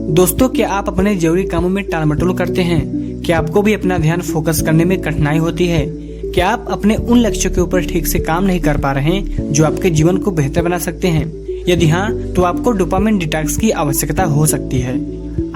दोस्तों, क्या आप अपने जरूरी कामों में टाल मटोल करते हैं? क्या आपको भी अपना ध्यान फोकस करने में कठिनाई होती है? क्या आप अपने उन लक्ष्यों के ऊपर ठीक से काम नहीं कर पा रहे हैं जो आपके जीवन को बेहतर बना सकते हैं? यदि हाँ, तो आपको डोपामिन डिटॉक्स की आवश्यकता हो सकती है।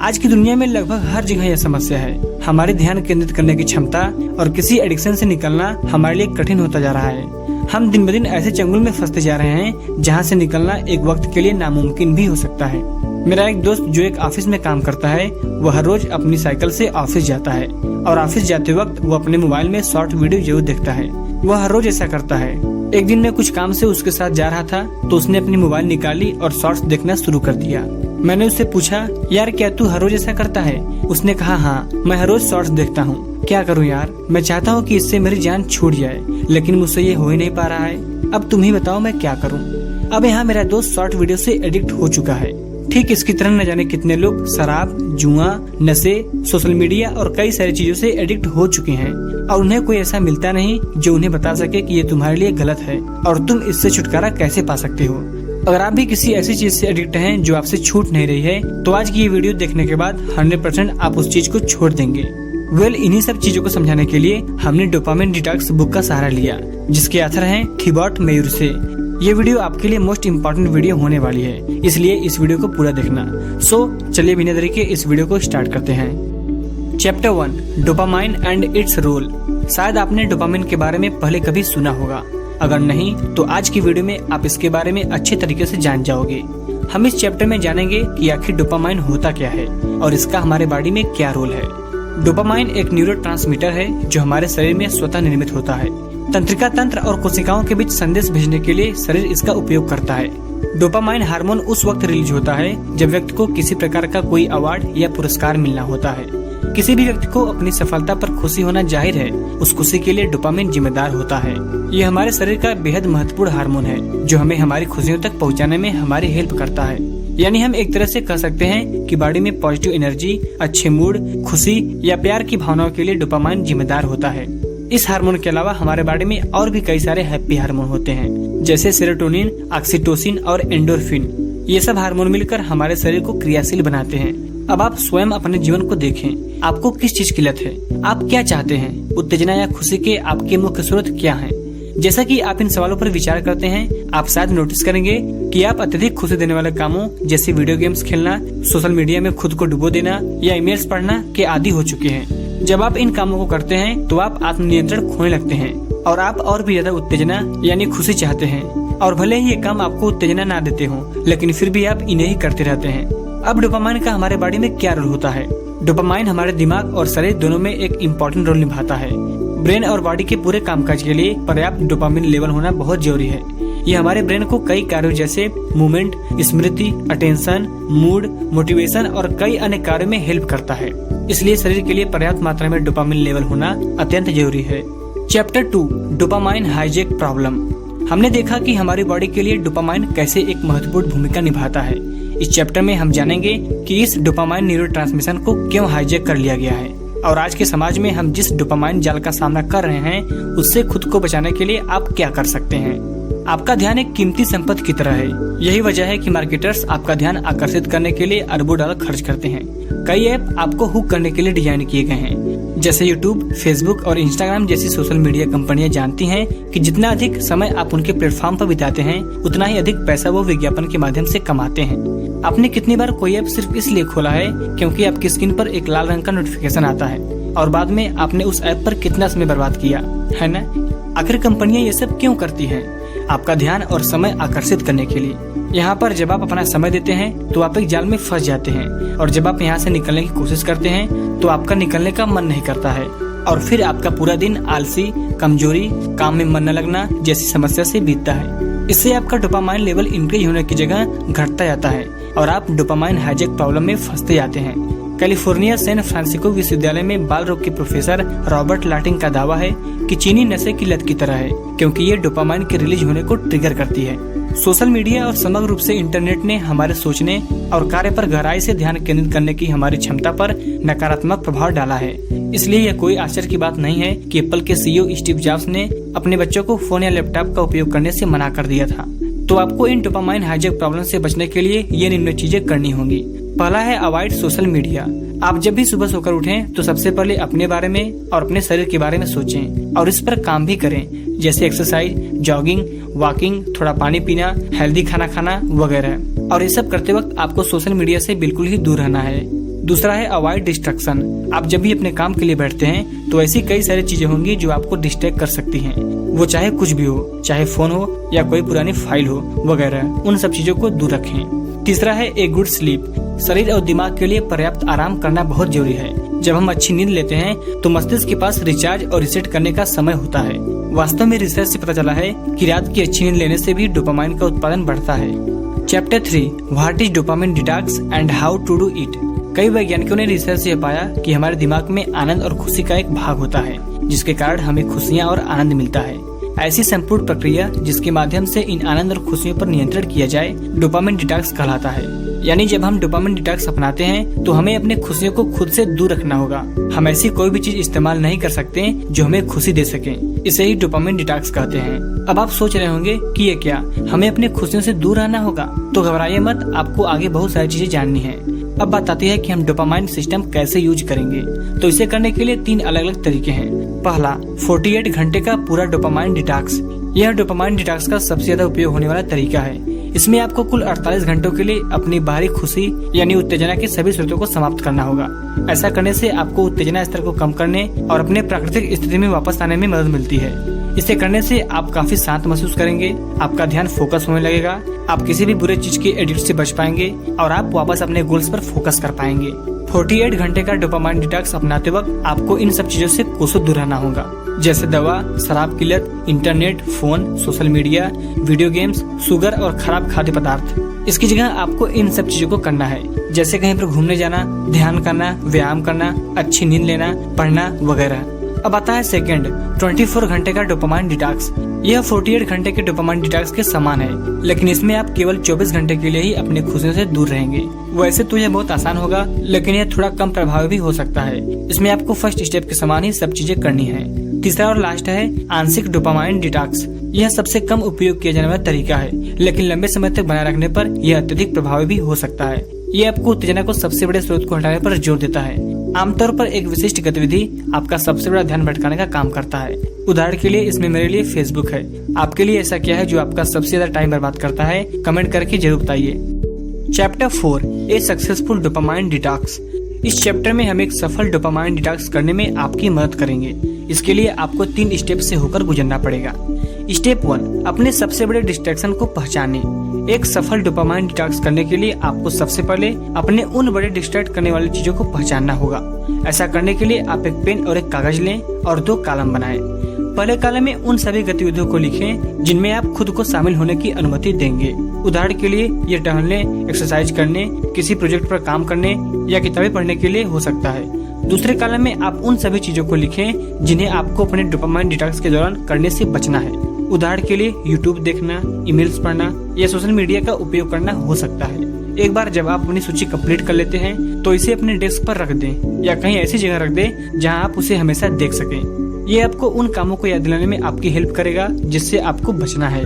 आज की दुनिया में लगभग हर जगह यह समस्या है। हमारे ध्यान केंद्रित करने की क्षमता और किसी एडिक्शन से निकलना हमारे लिए कठिन होता जा रहा है। हम दिन ब दिन ऐसे चंगुल में फंसते जा रहे हैं जहां से निकलना एक वक्त के लिए नामुमकिन भी हो सकता है। मेरा एक दोस्त जो एक ऑफिस में काम करता है, वह हर रोज अपनी साइकिल से ऑफिस जाता है और ऑफिस जाते वक्त वो अपने मोबाइल में शॉर्ट वीडियो जरूर देखता है। वह हर रोज ऐसा करता है। एक दिन मैं कुछ काम से उसके साथ जा रहा था तो उसने अपनी मोबाइल निकाली और शॉर्ट्स देखना शुरू कर दिया। मैंने उससे पूछा, यार क्या तू हर रोज ऐसा करता है? उसने कहा, हाँ, मैं हर रोज शॉर्ट्स देखता हूँ। क्या करूँ यार, मैं चाहता हूँ कि इससे मेरी जान छूट जाए, लेकिन मुझसे ये हो ही नहीं पा रहा है। अब तुम ही बताओ मैं क्या करूँ। अब यहाँ मेरा दोस्त शॉर्ट वीडियो से एडिक्ट हो चुका है। ठीक इसकी तरह न जाने कितने लोग शराब, जुआ, नशे, सोशल मीडिया और कई सारी चीजों से एडिक्ट हो चुके हैं और उन्हें कोई ऐसा मिलता नहीं जो उन्हें बता सके कि ये तुम्हारे लिए गलत है और तुम इससे छुटकारा कैसे पा सकते हो। अगर आप भी किसी ऐसी चीज से एडिक्ट हैं जो आपसे छूट नहीं रही है, तो आज की ये वीडियो देखने के बाद 100% आप उस चीज को छोड़ देंगे। इन्हीं सब चीजों को समझाने के लिए हमने डोपामिन डिटॉक्स बुक का सहारा लिया, जिसके ऑथर हैं थिबॉट मेयुरसे। ये वीडियो आपके लिए मोस्ट इम्पोर्टेंट वीडियो होने वाली है, इसलिए इस वीडियो को पूरा देखना। चलिए बिना देरी के इस वीडियो को स्टार्ट करते हैं। Chapter 1, dopamine and its role. शायद आपने डोपामिन के बारे में पहले कभी सुना होगा। अगर नहीं तो आज की वीडियो में आप इसके बारे में अच्छे तरीके से जान जाओगे। हम इस चैप्टर में जानेंगे कि आखिर डोपामाइन होता क्या है और इसका हमारे बॉडी में क्या रोल है। डोपामाइन एक न्यूरोट्रांसमीटर है जो हमारे शरीर में स्वतः निर्मित होता है। तंत्रिका तंत्र और कोशिकाओं के बीच संदेश भेजने के लिए शरीर इसका उपयोग करता है। डोपामाइन हार्मोन उस वक्त रिलीज होता है जब व्यक्ति को किसी प्रकार का कोई अवार्ड या पुरस्कार मिलना होता है। किसी भी व्यक्ति को अपनी सफलता पर खुशी होना जाहिर है, उस खुशी के लिए डोपामिन जिम्मेदार होता है। ये हमारे शरीर का बेहद महत्वपूर्ण हार्मोन है जो हमें हमारी खुशियों तक पहुंचाने में हमारी हेल्प करता है। यानी हम एक तरह से कह सकते हैं कि बॉडी में पॉजिटिव एनर्जी, अच्छे मूड, खुशी या प्यार की भावनाओं के लिए डोपामाइन जिम्मेदार होता है। इस हार्मोन के अलावा हमारे बॉडी में और भी कई सारे हैप्पी हार्मोन होते हैं, जैसे सेरोटोनिन, ऑक्सीटोसिन और एंडोर्फिन। ये सब हार्मोन मिलकर हमारे शरीर को क्रियाशील बनाते हैं। अब आप स्वयं अपने जीवन को देखें, आपको किस चीज की लत है? आप क्या चाहते हैं? उत्तेजना या खुशी के आपके मुख्य स्रोत क्या हैं? जैसा कि आप इन सवालों पर विचार करते हैं, आप शायद नोटिस करेंगे कि आप अत्यधिक खुशी देने वाले कामों जैसे वीडियो गेम्स खेलना, सोशल मीडिया में खुद को डुबो देना या ईमेल्स पढ़ना के आदी हो चुके हैं। जब आप इन कामों को करते हैं तो आप आत्मनियंत्रण खोने लगते हैं और आप और भी ज्यादा उत्तेजना यानी खुशी चाहते हैं। और भले ही ये काम आपको उत्तेजना ना देते हो, लेकिन फिर भी आप इन्हें ही करते रहते हैं। अब डोपामाइन का हमारे बॉडी में क्या रोल होता है? डोपामाइन हमारे दिमाग और शरीर दोनों में एक इम्पोर्टेंट रोल निभाता है। ब्रेन और बॉडी के पूरे कामकाज के लिए पर्याप्त डोपामिन लेवल होना बहुत जरूरी है। ये हमारे ब्रेन को कई कार्यों जैसे मूवमेंट, स्मृति, अटेंशन, मूड, मोटिवेशन और कई अन्य कार्यों में हेल्प करता है। इसलिए शरीर के लिए पर्याप्त मात्रा में डोपामिन लेवल होना अत्यंत जरूरी है। Chapter 2, dopamine hijack problem. हमने देखा कि हमारी बॉडी के लिए डोपामाइन कैसे एक महत्वपूर्ण भूमिका निभाता है। इस चैप्टर में हम जानेंगे कि इस डोपामाइन न्यूरोट्रांसमिशन को क्यों हाईजैक कर लिया गया है और आज के समाज में हम जिस डोपामाइन जाल का सामना कर रहे हैं उससे खुद को बचाने के लिए आप क्या कर सकते हैं। आपका ध्यान एक कीमती संपत्ति की तरह है। यही वजह है कि मार्केटर्स आपका ध्यान आकर्षित करने के लिए अरबों डॉलर खर्च करते हैं। कई ऐप आपको हुक करने के लिए डिजाइन किए गए हैं, जैसे यूट्यूब, फेसबुक और इंस्टाग्राम जैसी सोशल मीडिया कंपनियां जानती हैं कि जितना अधिक समय आप उनके प्लेटफॉर्म पर बिताते हैं, उतना ही अधिक पैसा वो विज्ञापन के माध्यम से कमाते हैं। आपने कितनी बार कोई ऐप सिर्फ इसलिए खोला है क्योंकि आपकी स्क्रीन पर एक लाल रंग का नोटिफिकेशन आता है और बाद में आपने उस ऐप पर कितना समय बर्बाद किया है ना? आखिर कंपनियां ये सब क्यों करती हैं? आपका ध्यान और समय आकर्षित करने के लिए। यहाँ पर जब आप अपना समय देते हैं तो आप एक जाल में फंस जाते हैं और जब आप यहाँ से निकलने की कोशिश करते हैं तो आपका निकलने का मन नहीं करता है और फिर आपका पूरा दिन आलसी, कमजोरी, काम में मन न लगना जैसी समस्या से बीतता है। इससे आपका डोपामाइन लेवल इंक्रीज होने की जगह घटता जाता है और आप डोपामाइन हाईजैक प्रॉब्लम में फंसते जाते हैं। कैलिफोर्निया सैन फ्रांसिस्को विश्वविद्यालय में बाल रोग के प्रोफेसर रॉबर्ट लाटिंग का दावा है कि चीनी नशे की लत की तरह है क्योंकि ये डोपामाइन के रिलीज होने को ट्रिगर करती है। सोशल मीडिया और समग्र रूप से इंटरनेट ने हमारे सोचने और कार्य पर गहराई से ध्यान केंद्रित करने की हमारी क्षमता पर नकारात्मक प्रभाव डाला है। इसलिए यह कोई आश्चर्य की बात नहीं है कि एप्पल के सीईओ स्टीव जॉब्स ने अपने बच्चों को फोन या लैपटॉप का उपयोग करने से मना कर दिया था। तो आपको इन डोपामाइन हाईजैक प्रॉब्लम से बचने के लिए ये निम्न चीजें करनी होंगी। पहला है अवॉइड सोशल मीडिया। आप जब भी सुबह सोकर उठें तो सबसे पहले अपने बारे में और अपने शरीर के बारे में सोचें और इस पर काम भी करें, जैसे एक्सरसाइज, जॉगिंग, वॉकिंग, थोड़ा पानी पीना, हेल्दी खाना खाना वगैरह। और ये सब करते वक्त आपको सोशल मीडिया से बिल्कुल ही दूर रहना है। दूसरा है अवॉइड डिस्ट्रक्शन। आप जब भी अपने काम के लिए बैठते हैं तो ऐसी कई सारी चीजें होंगी जो आपको डिस्ट्रैक्ट कर सकती हैं। वो चाहे कुछ भी हो, चाहे फोन हो या कोई पुरानी फाइल हो वगैरह, उन सब चीजों को दूर रखें। तीसरा है ए गुड स्लीप। शरीर और दिमाग के लिए पर्याप्त आराम करना बहुत जरूरी है। जब हम अच्छी नींद लेते हैं तो मस्तिष्क के पास रिचार्ज और रिसेट करने का समय होता है। वास्तव में रिसर्च से पता चला है कि रात की अच्छी नींद लेने से भी डोपामाइन का उत्पादन बढ़ता है। Chapter 3 what is dopamine detox and how to do it. कई वैज्ञानिकों ने रिसर्च से पाया कि हमारे दिमाग में आनंद और खुशी का एक भाग होता है, जिसके कारण हमें खुशियाँ और आनंद मिलता है। ऐसी संपूर्ण प्रक्रिया जिसके माध्यम से इन आनंद और खुशियों पर नियंत्रण किया जाए डोपामाइन डिटॉक्स कहलाता है। यानी जब हम डोपामाइन डिटॉक्स अपनाते हैं तो हमें अपने खुशियों को खुद से दूर रखना होगा। हम ऐसी कोई भी चीज इस्तेमाल नहीं कर सकते जो हमें खुशी दे सके। इसे ही डोपामाइन डिटॉक्स कहते हैं। अब आप सोच रहे होंगे कि ये क्या, हमें अपने खुशियों से दूर रहना होगा? तो घबराइए मत, आपको आगे बहुत सारी चीजें जाननी है। अब बात आती है कि हम डोपामाइन सिस्टम कैसे यूज करेंगे। तो इसे करने के लिए 3 अलग अलग तरीके हैं। पहला, 48 घंटे का पूरा डोपामाइन डिटॉक्स। यह डोपामाइन डिटॉक्स का सबसे ज्यादा उपयोग होने वाला तरीका है। इसमें आपको कुल 48 घंटों के लिए अपनी बाहरी खुशी यानी उत्तेजना के सभी स्रोतों को समाप्त करना होगा। ऐसा करने से आपको उत्तेजना स्तर को कम करने और अपने प्राकृतिक स्थिति में वापस आने में मदद मिलती है। इसे करने से आप काफी शांत महसूस करेंगे, आपका ध्यान फोकस होने लगेगा, आप किसी भी बुरे चीज के एडिक्ट से बच पाएंगे और आप वापस अपने गोल्स पर फोकस कर पाएंगे। 48 घंटे का डोपामाइन डिटॉक्स अपनाते वक्त आपको इन सब चीजों से कोसों दूर रहना होगा, जैसे दवा, शराब की लत, internet, phone, social media, video games, sugar और खराब खाद्य पदार्थ। इसकी जगह आपको इन सब चीजों को करना है, जैसे कहीं पर घूमने जाना, ध्यान करना, व्यायाम करना, अच्छी नींद लेना, पढ़ना वगैरह। अब आता है सेकंड, 24 घंटे का डोपामाइन डिटॉक्स। यह 48 घंटे के डोपामाइन डिटॉक्स के समान है, लेकिन इसमें आप केवल 24 घंटे के लिए ही अपनी खुशियों से दूर रहेंगे। वैसे तो यह बहुत आसान होगा, लेकिन यह थोड़ा कम प्रभावी भी हो सकता है। इसमें आपको फर्स्ट स्टेप के समान ही सब चीजें करनी है। तीसरा और लास्ट है आंशिक डोपामाइन डिटॉक्स। यह सबसे कम उपयोग किया जाने वाला तरीका है, लेकिन लंबे समय तक बनाए रखने पर यह अत्यधिक प्रभावी भी हो सकता है। ये आपको उत्तेजना को सबसे बड़े स्रोत को हटाने पर जोर देता है। आमतौर पर एक विशिष्ट गतिविधि आपका सबसे बड़ा ध्यान भटकाने का काम करता है। उदाहरण के लिए इसमें मेरे लिए फेसबुक है। आपके लिए ऐसा क्या है जो आपका सबसे ज्यादा टाइम बर्बाद करता है? कमेंट करके जरूर बताइए। चैप्टर 4 ए सक्सेसफुल डोपामाइन डिटॉक्स। इस चैप्टर में हम एक सफल डोपामाइन डिटॉक्स करने में आपकी मदद करेंगे। इसके लिए आपको 3 स्टेप से होकर गुजरना पड़ेगा। स्टेप 1, अपने सबसे बड़े डिस्ट्रैक्शन को पहचाने। एक सफल डोपामाइन डिटॉक्स करने के लिए आपको सबसे पहले अपने उन बड़े डिस्ट्रैक्ट करने वाली चीजों को पहचानना होगा। ऐसा करने के लिए आप एक पेन और एक कागज लें और 2 कॉलम बनाएं। पहले कॉलम में उन सभी गतिविधियों को लिखें जिनमें आप खुद को शामिल होने की अनुमति देंगे। उदाहरण के लिए ये टहलने, एक्सरसाइज करने, किसी प्रोजेक्ट पर काम करने या किताबें पढ़ने के लिए हो सकता है। दूसरे कॉलम में आप उन सभी चीजों को लिखें जिन्हें आपको अपने डोपामाइन डिटॉक्स के दौरान करने से बचना है। उदाहरण के लिए यूट्यूब देखना, ईमेल्स पढ़ना या सोशल मीडिया का उपयोग करना हो सकता है। एक बार जब आप अपनी सूची कंप्लीट कर लेते हैं तो इसे अपने डेस्क पर रख दें या कहीं ऐसी जगह रख दें जहां आप उसे हमेशा देख सकें। ये आपको उन कामों को याद दिलाने में आपकी हेल्प करेगा जिससे आपको बचना है।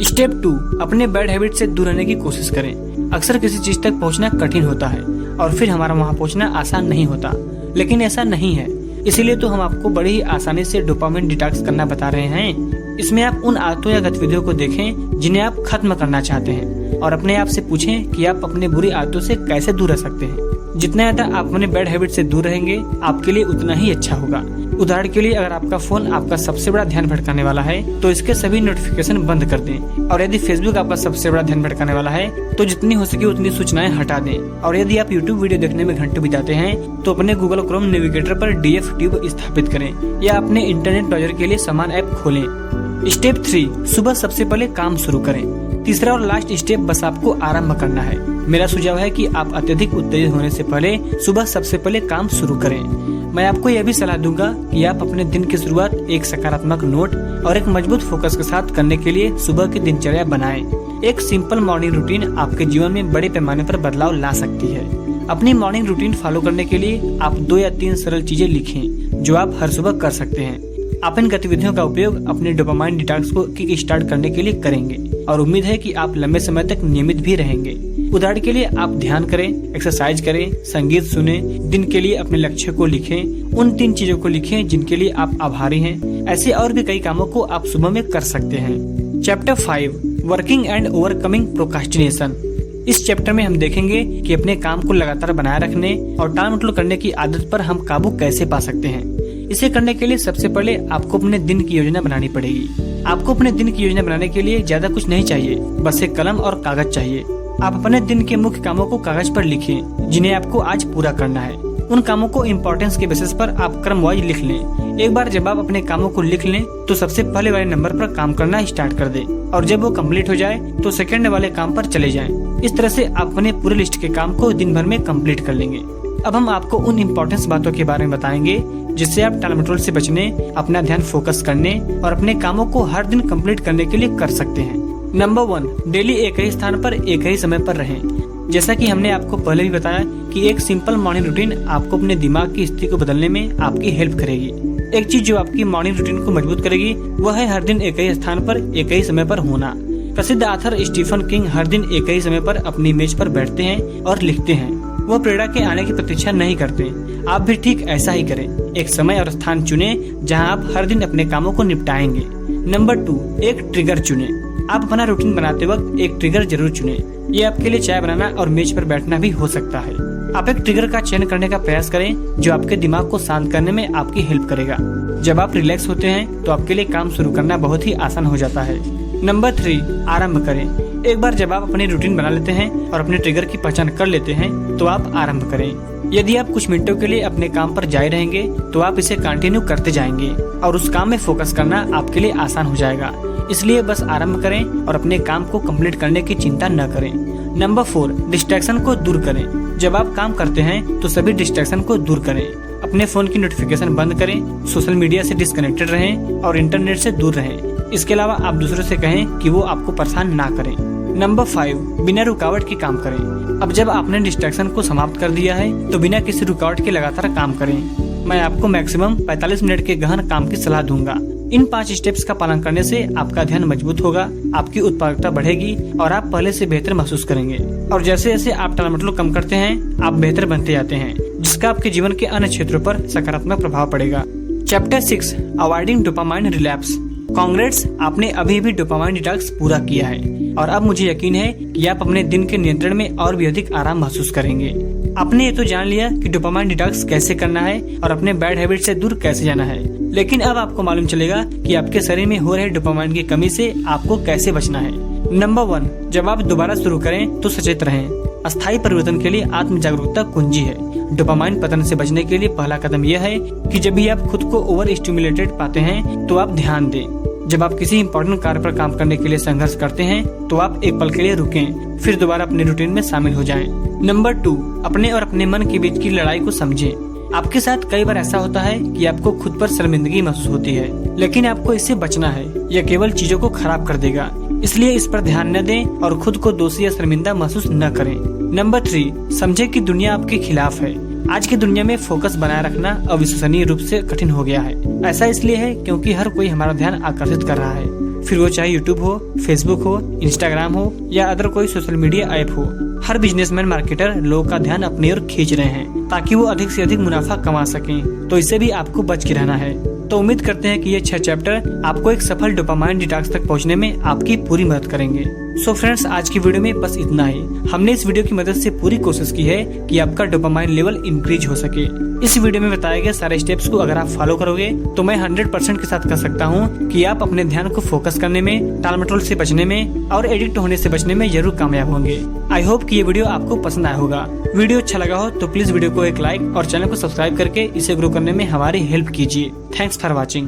स्टेप 2, अपने बैड हैबिट से दूर रहने की कोशिश करें। अक्सर किसी चीज तक पहुंचना कठिन होता है और फिर हमारा वहां पहुंचना आसान नहीं होता, लेकिन ऐसा नहीं है। इसीलिए तो हम आपको बड़ी ही आसानी से डोपामाइन डिटॉक्स करना बता रहे हैं। इसमें आप उन आदतों या गतिविधियों को देखें जिन्हें आप खत्म करना चाहते हैं और अपने आप से पूछें कि आप अपने बुरी आदतों से कैसे दूर रह सकते हैं। जितना ज्यादा आप अपने बैड हैबिट से दूर रहेंगे आपके लिए उतना ही अच्छा होगा। उदाहरण के लिए अगर आपका फोन आपका सबसे बड़ा ध्यान भटकाने वाला है तो इसके सभी नोटिफिकेशन बंद कर दें। और यदि फेसबुक आपका सबसे बड़ा ध्यान भटकाने वाला है तो जितनी हो सके उतनी सूचनाएं हटा दें। और यदि आप यूट्यूब वीडियो देखने में घंटों बिताते हैं तो अपने गूगल क्रोम नेविगेटर पर DF ट्यूब स्थापित करें या अपने इंटरनेट ब्राउजर के लिए समान ऐप खोलें। स्टेप 3, सुबह सबसे पहले काम शुरू करें। तीसरा और लास्ट स्टेप बस आपको आरंभ करना है। मेरा सुझाव है कि आप अत्यधिक उत्तेजित होने से पहले सुबह सबसे पहले काम शुरू करें। मैं आपको यह भी सलाह दूंगा कि आप अपने दिन की शुरुआत एक सकारात्मक नोट और एक मजबूत फोकस के साथ करने के लिए सुबह की दिनचर्या बनाएं। एक सिंपल मॉर्निंग रूटीन आपके जीवन में बड़े पैमाने पर बदलाव ला सकती है। अपनी मॉर्निंग रूटीन फॉलो करने के लिए आप 2 या 3 सरल चीजें लिखें जो आप हर सुबह कर सकते हैं। आप इन गतिविधियों का उपयोग अपने डोपामाइन डिटॉक्स को किक स्टार्ट करने के लिए करेंगे और उम्मीद है कि आप लंबे समय तक नियमित भी रहेंगे। उदाहरण के लिए आप ध्यान करें, एक्सरसाइज करें, संगीत सुने, दिन के लिए अपने लक्ष्य को लिखें, उन 3 चीजों को लिखें जिनके लिए आप आभारी हैं। ऐसे और भी कई कामों को आप सुबह में कर सकते हैं। Chapter 5 working and overcoming procrastination. इस चैप्टर में हम देखेंगे कि अपने काम को लगातार बनाए रखने और टालमटोल करने की आदत पर हम काबू कैसे पा सकते हैं। इसे करने के लिए सबसे पहले आपको अपने दिन की योजना बनानी पड़ेगी। आपको अपने दिन की योजना बनाने के लिए ज्यादा कुछ नहीं चाहिए, बस एक कलम और कागज चाहिए। आप अपने दिन के मुख्य कामों को कागज पर लिखें जिन्हें आपको आज पूरा करना है। उन कामों को इम्पोर्टेंस के बेसिस पर आप क्रम वाइज लिख लें। एक बार जब आप अपने कामों को लिख लें तो सबसे पहले वाले नंबर पर काम करना स्टार्ट कर दें और जब वो कंप्लीट हो जाए तो सेकंड वाले काम पर चले जाएं। इस तरह से आप अपने पूरे लिस्ट के काम को दिन भर में कंप्लीट कर लेंगे। अब हम आपको उन इम्पोर्टेंस बातों के बारे में बताएंगे जिससे आप टालमटोल से बचने, अपना ध्यान फोकस करने और अपने कामों को हर दिन कंप्लीट करने के लिए कर सकते हैं। नंबर 1, डेली एक ही स्थान पर एक ही समय पर रहें। जैसा कि हमने आपको पहले भी बताया कि एक सिंपल मॉर्निंग रूटीन आपको अपने दिमाग की स्थिति को बदलने में आपकी हेल्प करेगी। एक चीज जो आपकी मॉर्निंग रूटीन को मजबूत करेगी वह है हर दिन एक ही स्थान पर एक ही समय पर होना। प्रसिद्ध ऑथर स्टीफन किंग हर दिन एक ही समय पर अपनी मेज पर बैठते हैं और लिखते हैं। वो प्रेरणा के आने की प्रतीक्षा नहीं करते। आप भी ठीक ऐसा ही करें। एक समय और स्थान चुने जहां आप हर दिन अपने कामों को निपटाएंगे। नंबर 2, एक ट्रिगर चुने। आप अपना रूटीन बनाते वक्त एक ट्रिगर जरूर चुने। ये आपके लिए चाय बनाना और मेज पर बैठना भी हो सकता है। आप एक ट्रिगर का चयन करने का प्रयास करें जो आपके दिमाग को शांत करने में आपकी हेल्प करेगा। जब आप रिलैक्स होते हैं तो आपके लिए काम शुरू करना बहुत ही आसान हो जाता है। नंबर 3, आरंभ करें। एक बार जब आप अपनी रूटीन बना लेते हैं और अपने ट्रिगर की पहचान कर लेते हैं तो आप आरंभ करें। यदि आप कुछ मिनटों के लिए अपने काम पर जारी रहेंगे तो आप इसे कंटिन्यू करते जाएंगे और उस काम में फोकस करना आपके लिए आसान हो जाएगा। इसलिए बस आरंभ करें और अपने काम को कंप्लीट करने की चिंता न करें। नंबर 4, डिस्ट्रैक्शन को दूर करें। जब आप काम करते हैं तो सभी डिस्ट्रैक्शन को दूर करें। अपने फोन की नोटिफिकेशन बंद करें, सोशल मीडिया से डिस्कनेक्टेड रहें और इंटरनेट से दूर रहें। इसके अलावा आप दूसरों से कहें कि वो आपको परेशान ना करें। नंबर 5, बिना रुकावट के काम करें। अब जब आपने डिस्ट्रैक्शन को समाप्त कर दिया है तो बिना किसी रुकावट के लगातार काम करें। मैं आपको मैक्सिमम 45 मिनट के गहन काम की सलाह दूंगा। इन 5 स्टेप्स का पालन करने से आपका ध्यान मजबूत होगा, आपकी उत्पादकता बढ़ेगी और आप पहले से बेहतर महसूस करेंगे। और जैसे जैसे आप टालमटोल कम करते हैं आप बेहतर बनते जाते हैं, जिसका आपके जीवन के अन्य क्षेत्रों पर सकारात्मक प्रभाव पड़ेगा। Chapter 6, avoiding dopamine relapse. Congrats, आपने अभी भी डोपामाइन डिटॉक्स पूरा किया है और अब मुझे यकीन है कि आप अपने दिन के नियंत्रण में और भी अधिक आराम महसूस करेंगे। आपने ये तो जान लिया कि डोपामाइन डिटॉक्स कैसे करना है और अपने बैड हैबिट से दूर कैसे जाना है, लेकिन अब आपको मालूम चलेगा कि आपके शरीर में हो रहे डोपामाइन की कमी से आपको कैसे बचना है। नंबर 1, जब आप दोबारा शुरू करें तो सचेत रहें। अस्थायी परिवर्तन के लिए आत्म जागरूकता कुंजी है। डोपामाइन पतन से बचने के लिए पहला कदम यह है कि जब भी आप खुद को ओवर स्टिमुलेटेड पाते हैं तो आप ध्यान दें। जब आप किसी इम्पोर्टेंट कार्य पर काम करने के लिए संघर्ष करते हैं तो आप एक पल के लिए रुकें, फिर दोबारा अपने रूटीन में शामिल हो जाएं। नंबर 2, अपने और अपने मन के बीच की लड़ाई को समझें। आपके साथ कई बार ऐसा होता है कि आपको खुद पर शर्मिंदगी महसूस होती है, लेकिन आपको इससे बचना है। यह केवल चीजों को खराब कर देगा, इसलिए इस पर ध्यान न दें और खुद को दोषी या शर्मिंदा महसूस न करें। नंबर 3, समझे कि दुनिया आपके खिलाफ है। आज की दुनिया में फोकस बनाए रखना अविश्वसनीय रूप से कठिन हो गया है। ऐसा इसलिए है क्योंकि हर कोई हमारा ध्यान आकर्षित कर रहा है, फिर वो चाहे यूट्यूब हो, फेसबुक हो, इंस्टाग्राम हो या अदर कोई सोशल मीडिया ऐप हो। हर बिजनेसमैन, मार्केटर लोगों का ध्यान अपनी ओर खींच रहे हैं ताकि वो अधिक से अधिक मुनाफा कमा सकें, तो इससे भी आपको बच के रहना है। तो उम्मीद करते हैं कि ये 6 चैप्टर आपको एक सफल डोपामाइन डिटॉक्स तक पहुंचने में आपकी पूरी मदद करेंगे। सो फ्रेंड्स, आज की वीडियो में बस इतना ही। हमने इस वीडियो की मदद से पूरी कोशिश की है कि आपका डोपामाइन लेवल इंक्रीज हो सके। इस वीडियो में बताए गए सारे स्टेप्स को अगर आप फॉलो करोगे तो मैं 100% के साथ कह सकता हूँ कि आप अपने ध्यान को फोकस करने में, टालमटोल से बचने में और एडिक्ट होने से बचने में जरूर कामयाब होंगे। आई होप कि ये वीडियो आपको पसंद आया होगा। वीडियो अच्छा लगा हो तो प्लीज वीडियो को एक लाइक और चैनल को सब्सक्राइब करके इसे ग्रो करने में हमारी हेल्प कीजिए। Thanks for watching.